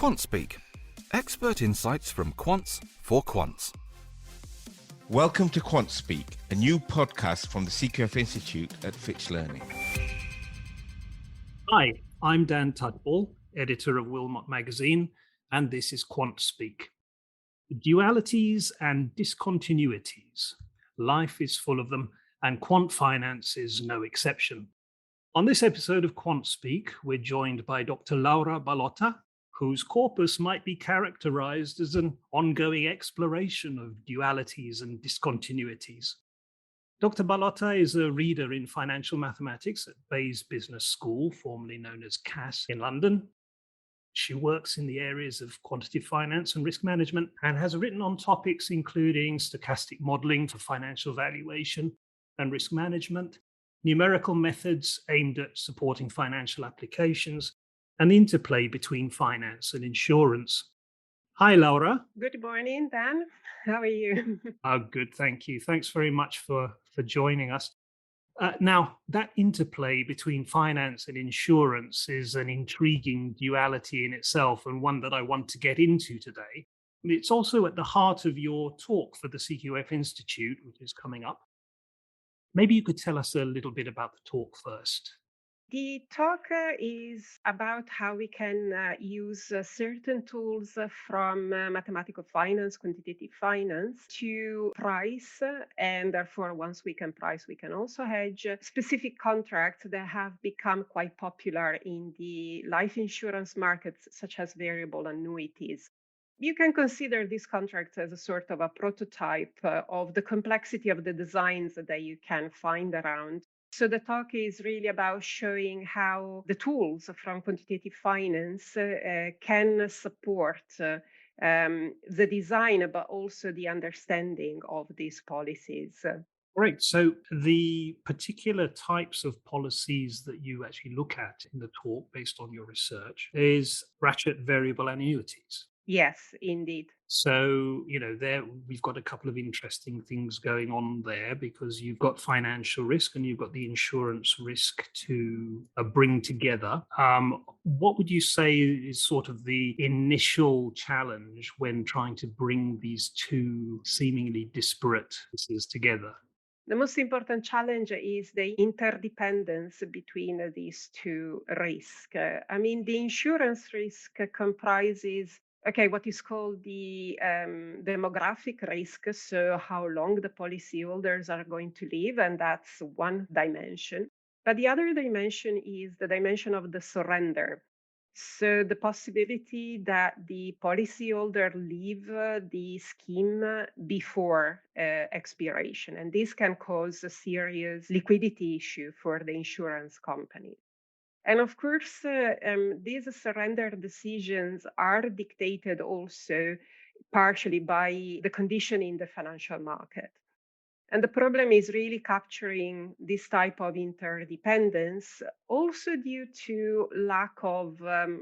QuantSpeak, expert insights from quants for quants. Welcome to QuantSpeak, a new podcast from the CQF Institute at Fitch Learning. Hi, I'm Dan Tudball, editor of Wilmot Magazine, and this is QuantSpeak. Dualities and discontinuities. Life is full of them, and quant finance is no exception. On this episode of QuantSpeak, we're joined by Dr. Laura Ballotta, whose corpus might be characterized as an ongoing exploration of dualities and discontinuities. Dr. Ballotta is a reader in financial mathematics at Bayes Business School, formerly known as CAS, in London. She works in the areas of quantitative finance and risk management and has written on topics including stochastic modeling for financial valuation and risk management, numerical methods aimed at supporting financial applications, and the interplay between finance and insurance. Hi, Laura. Good morning, Dan. How are you? Oh, good, thank you. Thanks very much for joining us. Now, that interplay between finance and insurance is an intriguing duality in itself, and one that I want to get into today. It's also at the heart of your talk for the CQF Institute, which is coming up. Maybe you could tell us a little bit about the talk first. The talk is about how we can use certain tools from mathematical finance, quantitative finance, to price, and therefore once we can price, we can also hedge specific contracts that have become quite popular in the life insurance markets, such as variable annuities. You can consider these contracts as a sort of a prototype of the complexity of the designs that you can find around. So the talk is really about showing how the tools from quantitative finance can support the design, but also the understanding of these policies. Right. So the particular types of policies that you actually look at in the talk based on your research is ratchet variable annuities. Yes, indeed. So, there we've got a couple of interesting things going on there because you've got financial risk and you've got the insurance risk to bring together. What would you say is sort of the initial challenge when trying to bring these two seemingly disparate pieces together? The most important challenge is the interdependence between these two risks. The insurance risk comprises what is called the demographic risk, so how long the policyholders are going to live, and that's one dimension. But the other dimension is the dimension of the surrender. So the possibility that the policyholder leave the scheme before expiration, and this can cause a serious liquidity issue for the insurance company. And of course, these surrender decisions are dictated also partially by the condition in the financial market. And the problem is really capturing this type of interdependence, also due to lack of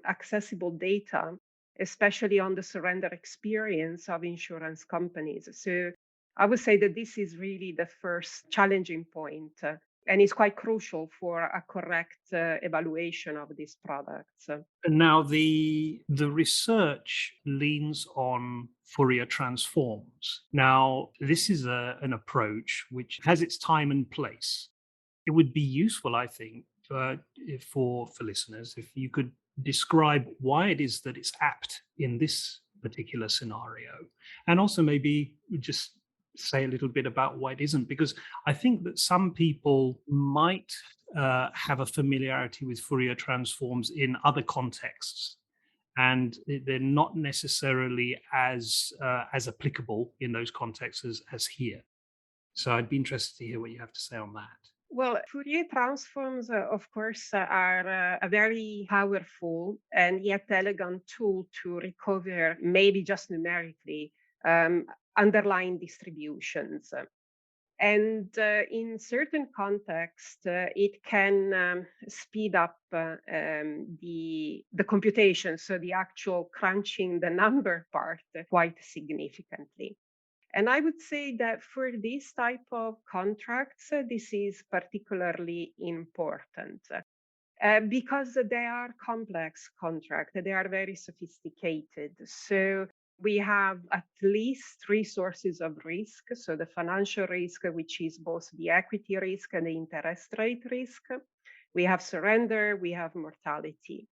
accessible data, especially on the surrender experience of insurance companies. So I would say that this is really the first challenging point. And it's quite crucial for a correct evaluation of these products. Now, the research leans on Fourier transforms. Now, this is an approach which has its time and place. It would be useful, I think, for listeners, if you could describe why it is that it's apt in this particular scenario, and also maybe just say a little bit about why it isn't, because I think that some people might have a familiarity with Fourier transforms in other contexts, and they're not necessarily as applicable in those contexts as here. So I'd be interested to hear what you have to say on that. Well, Fourier transforms, of course, are a very powerful and yet elegant tool to recover, maybe just numerically, underlying distributions. And in certain contexts, it can speed up the computation, so the actual crunching the number part quite significantly. And I would say that for this type of contracts, this is particularly important. because they are complex contracts. They are very sophisticated. So we have at least three sources of risk. So the financial risk, which is both the equity risk and the interest rate risk. We have surrender, we have mortality.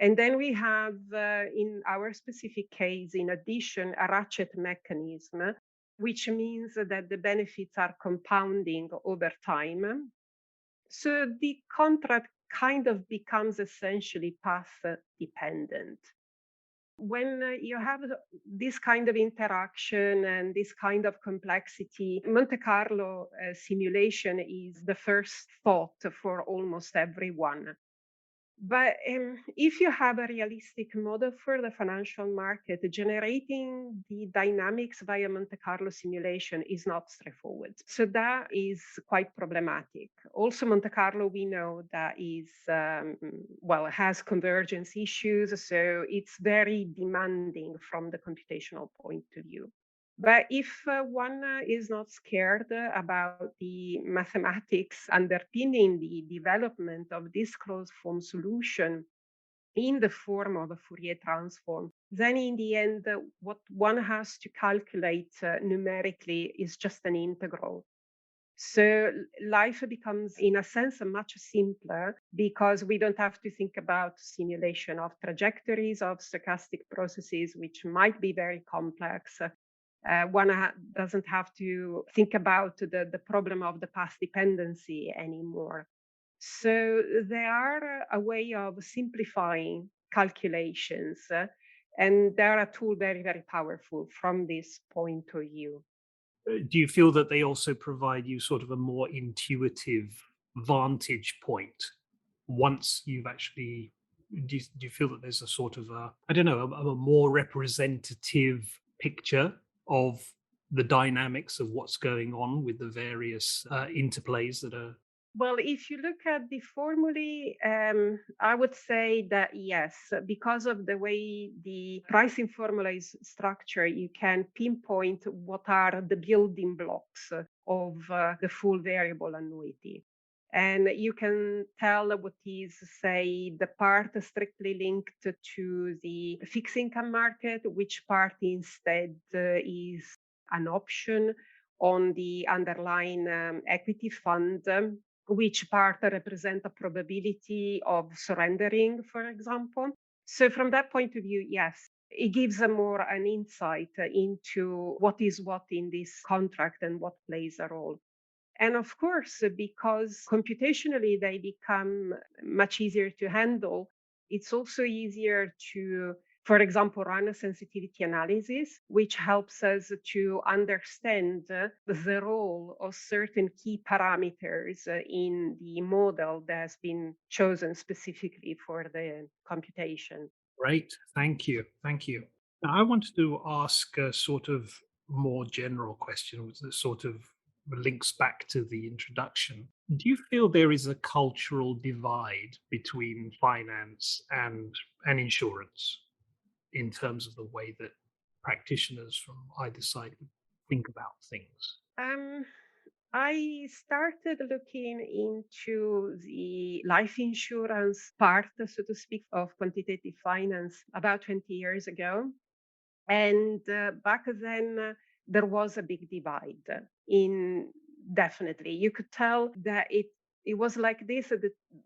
And then we have, in our specific case, in addition, a ratchet mechanism, which means that the benefits are compounding over time. So the contract kind of becomes essentially path dependent. When you have this kind of interaction and this kind of complexity, Monte Carlo simulation is the first thought for almost everyone. But if you have a realistic model for the financial market, generating the dynamics via Monte Carlo simulation is not straightforward. So that is quite problematic. Also, Monte Carlo, we know that is, has convergence issues. So it's very demanding from the computational point of view. But if one is not scared about the mathematics underpinning the development of this closed form solution in the form of a Fourier transform, then in the end, what one has to calculate numerically is just an integral. So life becomes, in a sense, much simpler because we don't have to think about simulation of trajectories of stochastic processes, which might be very complex. One doesn't have to think about the problem of the path dependency anymore. So they are a way of simplifying calculations, and they're a tool very, very powerful from this point of view. Do you feel that they also provide you sort of a more intuitive vantage point once you've actually? Do you feel that there's a sort of a more representative picture of the dynamics of what's going on with the various interplays that are? Well, if you look at the formulae, I would say that yes, because of the way the pricing formula is structured, you can pinpoint what are the building blocks of the full variable annuity. And you can tell what is, say, the part strictly linked to the fixed income market, which part instead is an option on the underlying equity fund, which part represent a probability of surrendering, for example. So from that point of view, yes, it gives a more an insight into what is what in this contract and what plays a role. And of course, because computationally they become much easier to handle, it's also easier to, for example, run a sensitivity analysis, which helps us to understand the role of certain key parameters in the model that has been chosen specifically for the computation. Great, thank you, thank you. Now, I wanted to ask a sort of more general question, which sort of links back to the introduction. Do you feel there is a cultural divide between finance and insurance in terms of the way that practitioners from either side think about things? I started looking into the life insurance part, so to speak, of quantitative finance about 20 years ago. And back then, there was a big divide. In definitely, you could tell that it was like this,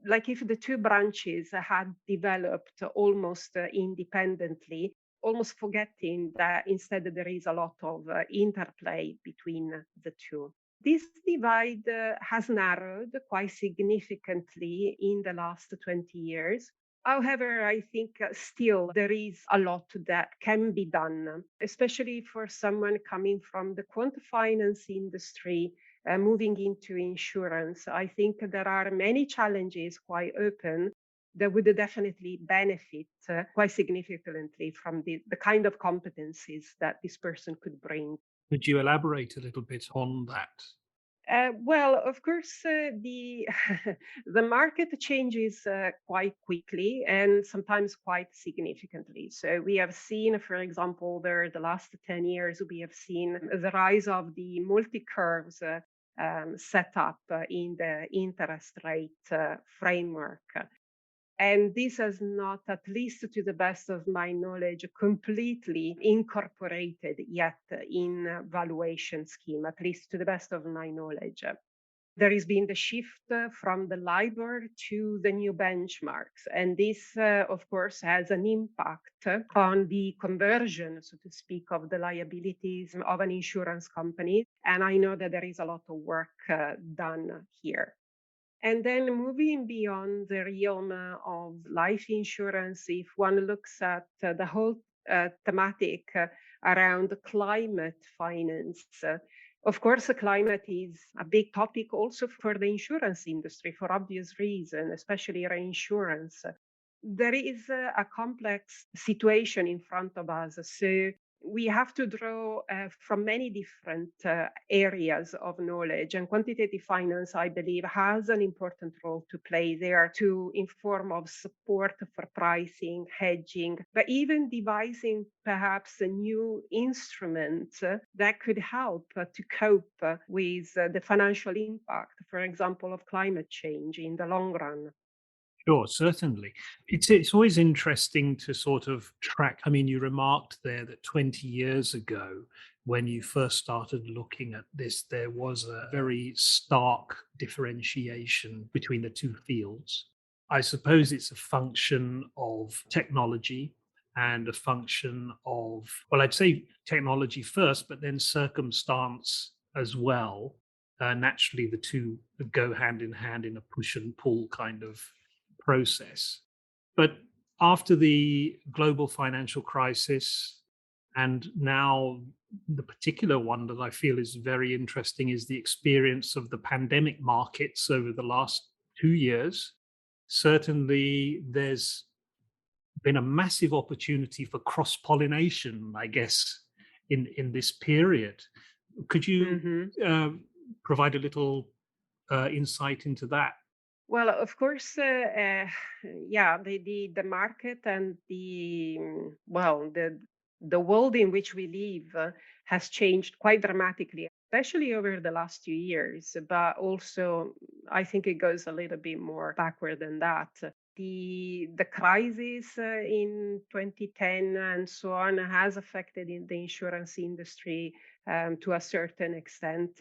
like if the two branches had developed almost independently, almost forgetting that instead there is a lot of interplay between the two. This divide has narrowed quite significantly in the last 20 years. However, I think still there is a lot that can be done, especially for someone coming from the quant finance industry, moving into insurance. I think there are many challenges quite open that would definitely benefit quite significantly from the kind of competencies that this person could bring. Could you elaborate a little bit on that? Well, of course, the the market changes quite quickly and sometimes quite significantly. So we have seen, for example, over the last 10 years, we have seen the rise of the multi-curves set up in the interest rate framework. And this has not, at least to the best of my knowledge, completely incorporated yet in valuation scheme, at least to the best of my knowledge. There has been the shift from the LIBOR to the new benchmarks. And this, of course, has an impact on the conversion, so to speak, of the liabilities of an insurance company. And I know that there is a lot of work done here. And then moving beyond the realm of life insurance, if one looks at the whole thematic around climate finance, of course, climate is a big topic also for the insurance industry for obvious reason, especially reinsurance. There is a complex situation in front of us. So we have to draw from many different areas of knowledge, and quantitative finance, I believe, has an important role to play there to inform of support for pricing, hedging, but even devising perhaps a new instrument that could help to cope with the financial impact, for example, of climate change in the long run. Sure, certainly. It's always interesting to sort of track. I mean, you remarked there that 20 years ago, when you first started looking at this, there was a very stark differentiation between the two fields. I suppose it's a function of technology and a function of, well, I'd say technology first, but then circumstance as well. Naturally, the two go hand in a push and pull kind of process. But after the global financial crisis, and now the particular one that I feel is very interesting is the experience of the pandemic markets over the last 2 years. Certainly, there's been a massive opportunity for cross-pollination, I guess, in this period. Could you provide a little insight into that? Well, of course, yeah, the market and the world in which we live has changed quite dramatically, especially over the last 2 years. But also, I think it goes a little bit more backward than that. The crisis in 2010 and so on has affected the insurance industry to a certain extent.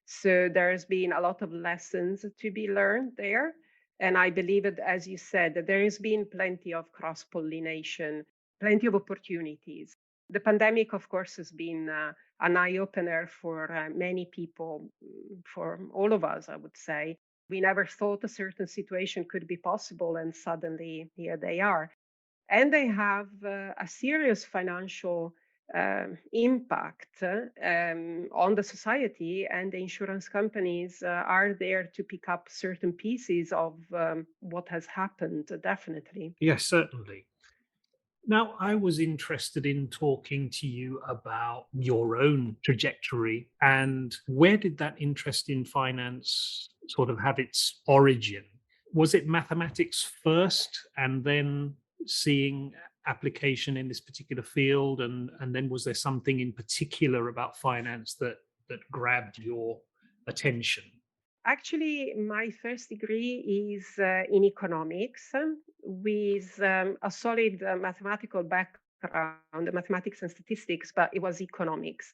So there's been a lot of lessons to be learned there. And I believe that, as you said, that there has been plenty of cross-pollination, plenty of opportunities. The pandemic, of course, has been an eye-opener for many people, for all of us, I would say. We never thought a certain situation could be possible, and suddenly here they are. And they have a serious financial impact on the society, and the insurance companies are there to pick up certain pieces of what has happened, definitely. Yes, certainly. Now, I was interested in talking to you about your own trajectory and where did that interest in finance sort of have its origin? Was it mathematics first and then seeing application in this particular field? And then was there something in particular about finance that grabbed your attention? Actually, my first degree is in economics with a solid mathematical background, mathematics and statistics, but it was economics.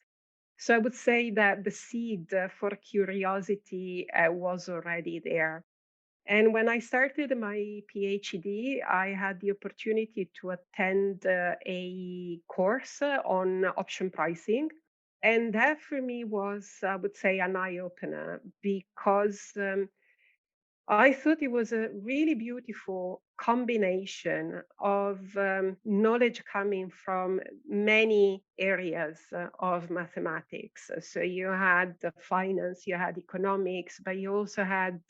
So I would say that the seed for curiosity was already there. And when I started my PhD, I had the opportunity to attend a course on option pricing. And that for me was, I would say, an eye opener because I thought it was a really beautiful combination of knowledge coming from many areas of mathematics. So you had finance, you had economics, but you also had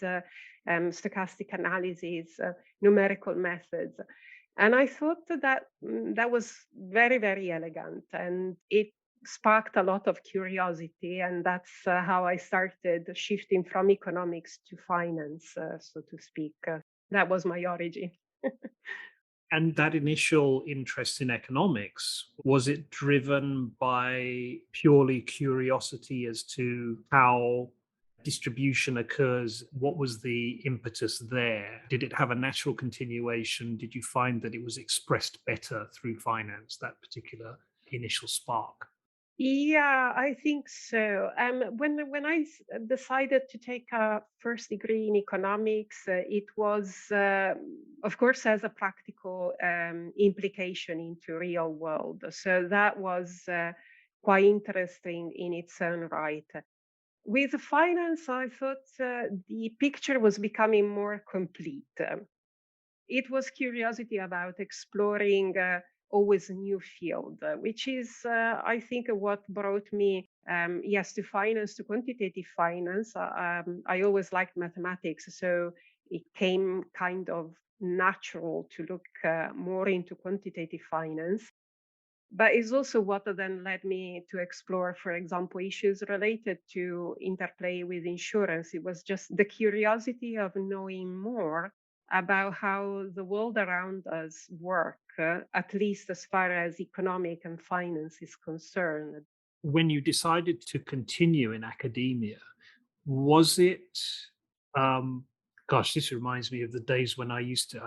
stochastic analysis, numerical methods. And I thought that was very, very elegant, and it sparked a lot of curiosity, and that's how I started shifting from economics to finance, so to speak. That was my origin. And that initial interest in economics, was it driven by purely curiosity as to how distribution occurs, what was the impetus there? Did it have a natural continuation? Did you find that it was expressed better through finance, that particular initial spark? Yeah, I think so. When I decided to take a first degree in economics, it was, of course, as a practical implication into real world. So that was quite interesting in its own right. With finance, I thought the picture was becoming more complete. It was curiosity about exploring always a new field, which is, I think, what brought me, yes, to finance, to quantitative finance. I always liked mathematics, so it came kind of natural to look more into quantitative finance. But it's also what then led me to explore, for example, issues related to interplay with insurance. It was just the curiosity of knowing more about how the world around us work, at least as far as economic and finance is concerned. When you decided to continue in academia, was it, um, gosh, this reminds me of the days when I used to,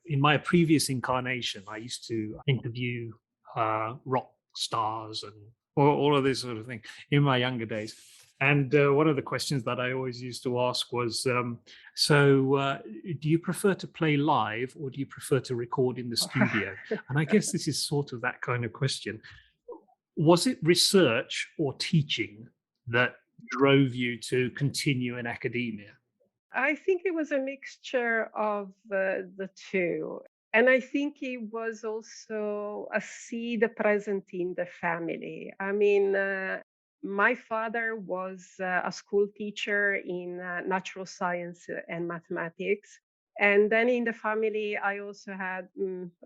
in my previous incarnation, I used to interview rock stars and all of this sort of thing in my younger days. And one of the questions that I always used to ask was, do you prefer to play live or do you prefer to record in the studio? And I guess this is sort of that kind of question. Was it research or teaching that drove you to continue in academia? I think it was a mixture of the two. And I think it was also a seed present in the family. I mean, my father was a school teacher in natural science and mathematics. And then in the family, I also had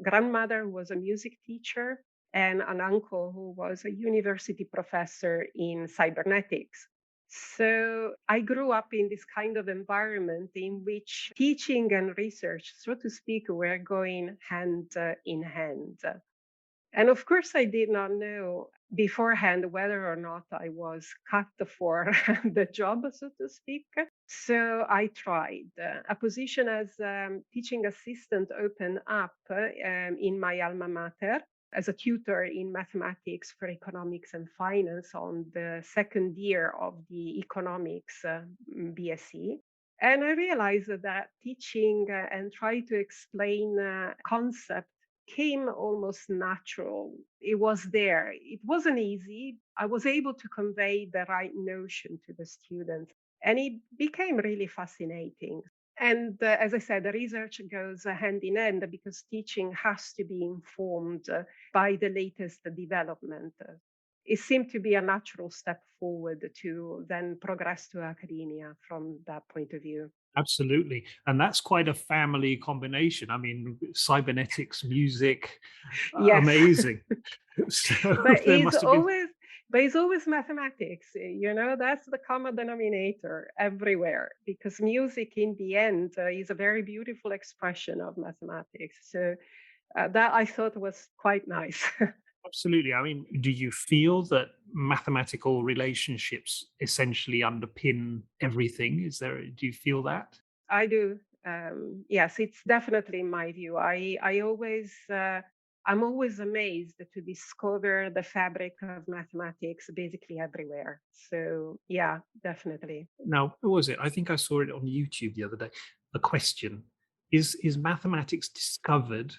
grandmother who was a music teacher and an uncle who was a university professor in cybernetics. So I grew up in this kind of environment in which teaching and research, so to speak, were going hand in hand. And of course, I did not know beforehand whether or not I was cut for the job, so to speak. So I tried. A position as teaching assistant opened up in my alma mater as a tutor in mathematics for economics and finance on the second year of the economics BSc. And I realized that teaching and trying to explain concepts came almost natural. It was there. It wasn't easy. I was able to convey the right notion to the students, and it became really fascinating. And as I said, the research goes hand in hand because teaching has to be informed by the latest development. It seemed to be a natural step forward to then progress to academia from that point of view. Absolutely. And that's quite a family combination. I mean, cybernetics, music, Yes. amazing. So but there it's must have been. always but it's always mathematics, that's the common denominator everywhere, because music in the end is a very beautiful expression of mathematics. So that I thought was quite nice. Absolutely. I mean, do you feel that mathematical relationships essentially underpin everything? Do you feel that? I do. Yes, it's definitely my view. I'm always amazed to discover the fabric of mathematics basically everywhere. So yeah, definitely. Now, what was it? I think I saw it on YouTube the other day. A question: Is mathematics discovered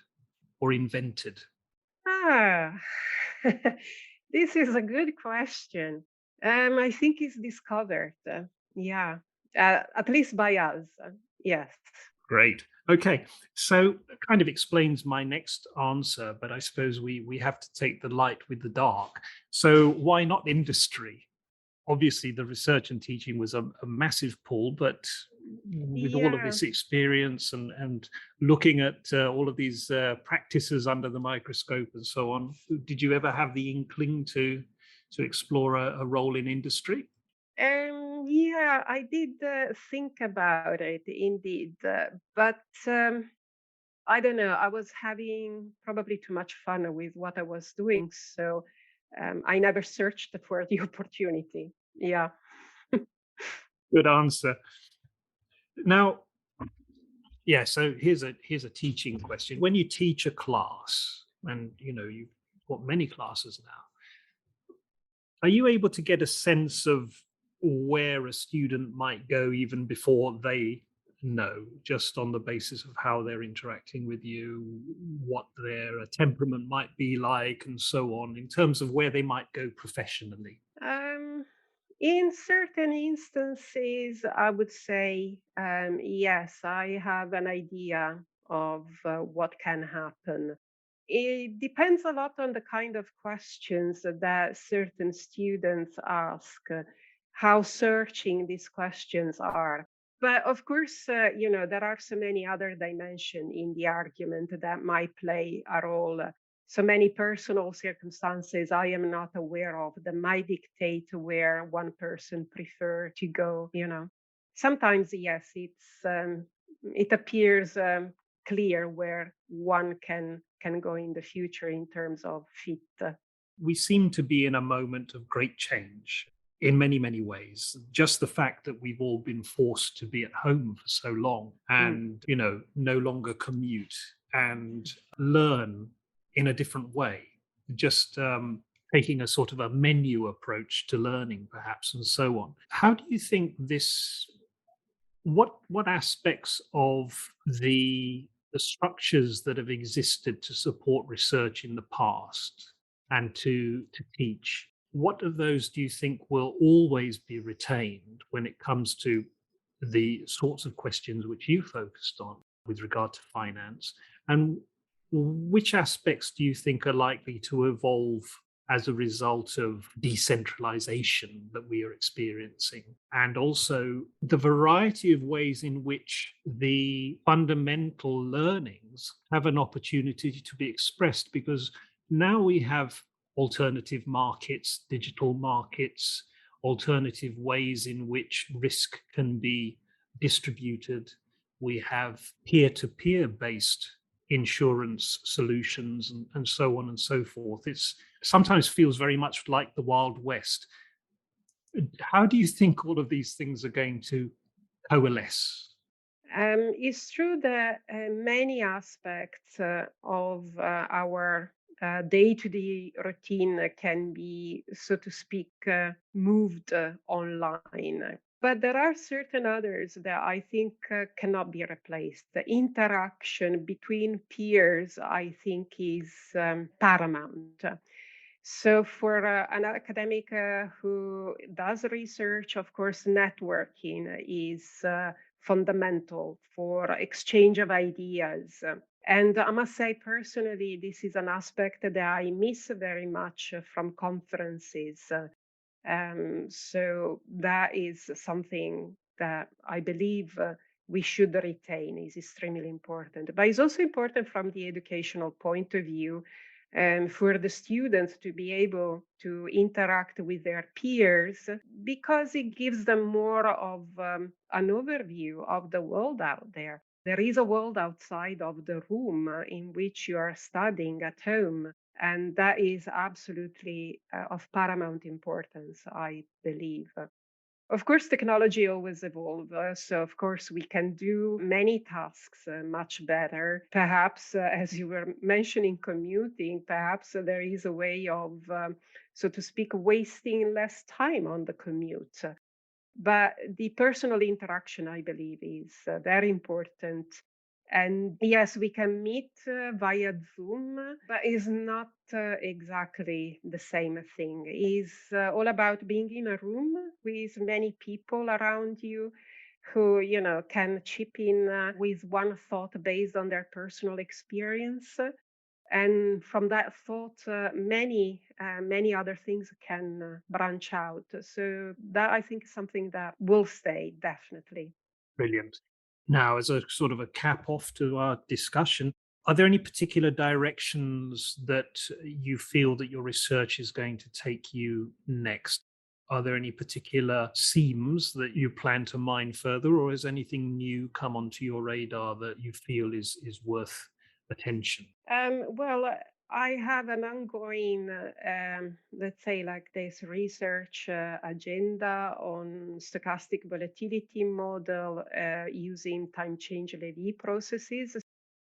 or invented? Ah, this is a good question. I think it's discovered. Yeah, at least by us. Yes. Great. Okay, so that kind of explains my next answer, but I suppose we have to take the light with the dark. So why not industry? Obviously, the research and teaching was a massive pull, but with all of Yeah. this experience and looking at all of these practices under the microscope and so on, did you ever have the inkling to explore a role in industry? Yeah, I did think about it indeed, but I don't know. I was having probably too much fun with what I was doing, so I never searched for the opportunity. Yeah. Good answer. Now, yeah, so here's a teaching question. When you teach a class, and you've got many classes now, are you able to get a sense of where a student might go even before they know, just on the basis of how they're interacting with you, what their temperament might be like, and so on, in terms of where they might go professionally? Um, in certain instances, I would say, yes, I have an idea of what can happen. It depends a lot on the kind of questions that certain students ask, how searching these questions are. But of course, there are so many other dimensions in the argument that might play a role. So many personal circumstances I am not aware of that might dictate where one person prefer to go. Sometimes, yes, it appears clear where one can go in the future in terms of fit. We seem to be in a moment of great change in many, many ways. Just the fact that we've all been forced to be at home for so long Mm. and, no longer commute and learn in a different way, just taking a sort of a menu approach to learning, perhaps, and so on. How do you think what aspects of the structures that have existed to support research in the past and to teach, what of those do you think will always be retained when it comes to the sorts of questions which you focused on with regard to finance, and which aspects do you think are likely to evolve as a result of decentralization that we are experiencing, and also the variety of ways in which the fundamental learnings have an opportunity to be expressed? Because now we have alternative markets, digital markets, alternative ways in which risk can be distributed. We have peer to peer based insurance solutions, and so on and so forth. It's sometimes feels very much like the Wild West. How do you think all of these things are going to coalesce? It's true that many aspects of our day-to-day routine can be, so to speak, moved online. But there are certain others that I think cannot be replaced. The interaction between peers, I think, is paramount. So, for an academic who does research, of course, networking is fundamental for exchange of ideas. And I must say, personally, this is an aspect that I miss very much from conferences. So that is something that I believe we should retain, is extremely important. But it's also important from the educational point of view, for the students to be able to interact with their peers, because it gives them more of an overview of the world out there. There is a world outside of the room in which you are studying at home. And that is absolutely of paramount importance, I believe. Of course, technology always evolves. So, of course, we can do many tasks much better. Perhaps, as you were mentioning, commuting, perhaps there is a way of, so to speak, wasting less time on the commute. But the personal interaction, I believe, is very important. And yes, we can meet via Zoom, but it's not exactly the same thing. It's all about being in a room with many people around you who, can chip in with one thought based on their personal experience. And from that thought, many other things can branch out. So that, I think, is something that will stay, definitely. Brilliant. Now, as a sort of a cap off to our discussion, are there any particular directions that you feel that your research is going to take you next? Are there any particular seams that you plan to mine further, or has anything new come onto your radar that you feel is worth attention? Well, I have an ongoing, let's say, like this research agenda on stochastic volatility model using time change Levy processes.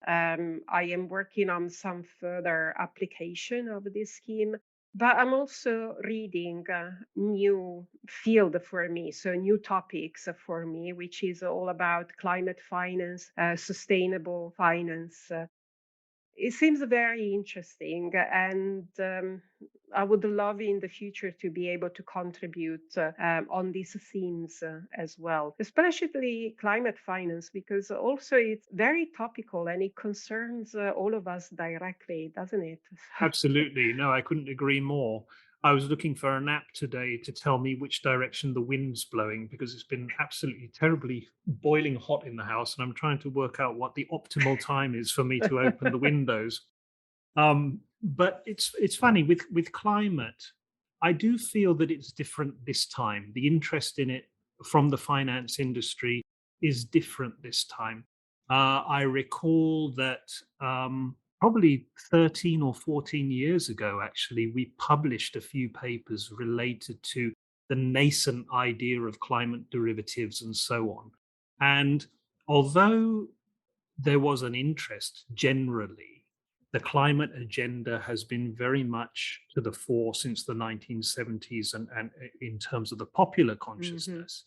I am working on some further application of this scheme, but I'm also reading a new field for me, so new topics for me, which is all about climate finance, sustainable finance. It seems very interesting, and I would love in the future to be able to contribute on these themes as well, especially climate finance, because also it's very topical and it concerns all of us directly, doesn't it? Absolutely. No, I couldn't agree more. I was looking for an app today to tell me which direction the wind's blowing because it's been absolutely terribly boiling hot in the house, and I'm trying to work out what the optimal time is for me to open the windows. But it's funny with climate. I do feel that it's different this time. The interest in it from the finance industry is different this time. I recall that probably 13 or 14 years ago, actually, we published a few papers related to the nascent idea of climate derivatives and so on. And although there was an interest generally, the climate agenda has been very much to the fore since the 1970s, and in terms of the popular consciousness.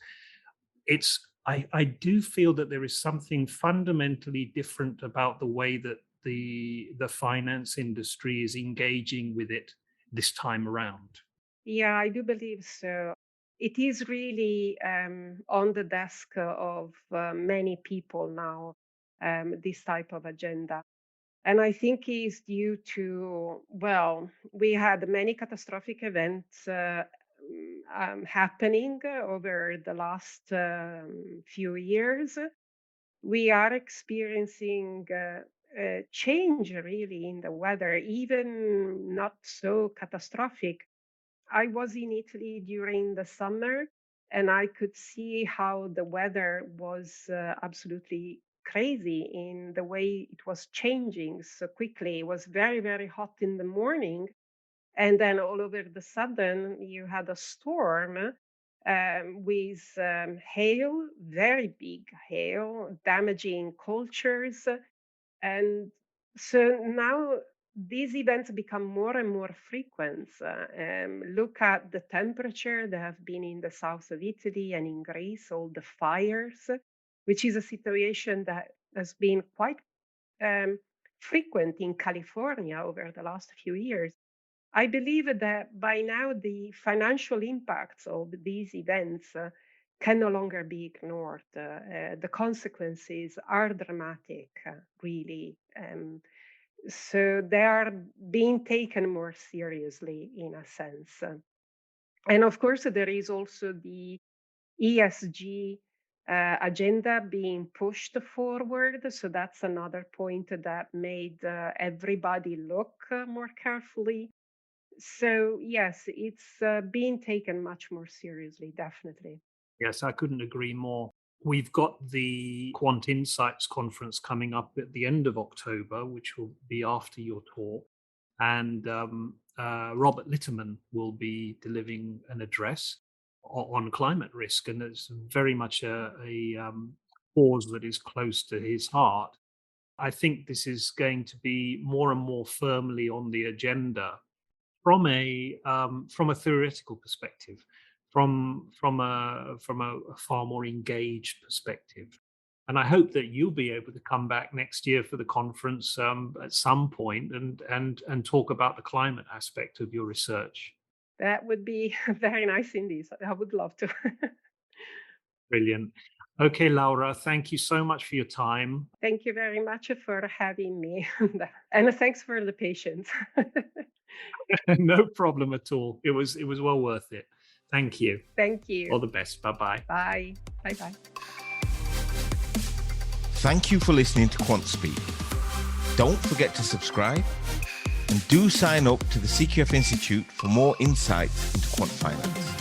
I do feel that there is something fundamentally different about the way that the finance industry is engaging with it this time around. Yeah, I do believe so. It is really on the desk of many people now, this type of agenda. And I think is due to, well, we had many catastrophic events happening over the last few years. We are experiencing a change really in the weather, even not so catastrophic. I was in Italy during the summer and I could see how the weather was absolutely crazy in the way it was changing so quickly. It was very, very hot in the morning. And then all over the sudden, you had a storm with hail, very big hail, damaging cultures. And so now these events become more and more frequent. Look at the temperature that have been in the south of Italy and in Greece, all the fires, which is a situation that has been quite frequent in California over the last few years. I believe that by now the financial impacts of these events can no longer be ignored. The consequences are dramatic, really. So they are being taken more seriously in a sense. And of course, there is also the ESG agenda being pushed forward. So that's another point that made everybody look more carefully. So yes, it's being taken much more seriously, definitely. Yes, I couldn't agree more. We've got the Quant Insights conference coming up at the end of October, which will be after your talk. And Robert Litterman will be delivering an address on climate risk. And it's very much a cause that is close to his heart. I think this is going to be more and more firmly on the agenda from a theoretical perspective, from a far more engaged perspective. And I hope that you'll be able to come back next year for the conference at some point and talk about the climate aspect of your research. That would be very nice indeed. I would love to. Brilliant. Okay, Laura, thank you so much for your time. Thank you very much for having me. And thanks for the patience. No problem at all. It was well worth it. Thank you. Thank you. All the best. Bye-bye. Bye. Bye-bye. Thank you for listening to QuantSpeak. Don't forget to subscribe and do sign up to the CQF Institute for more insights into quant finance.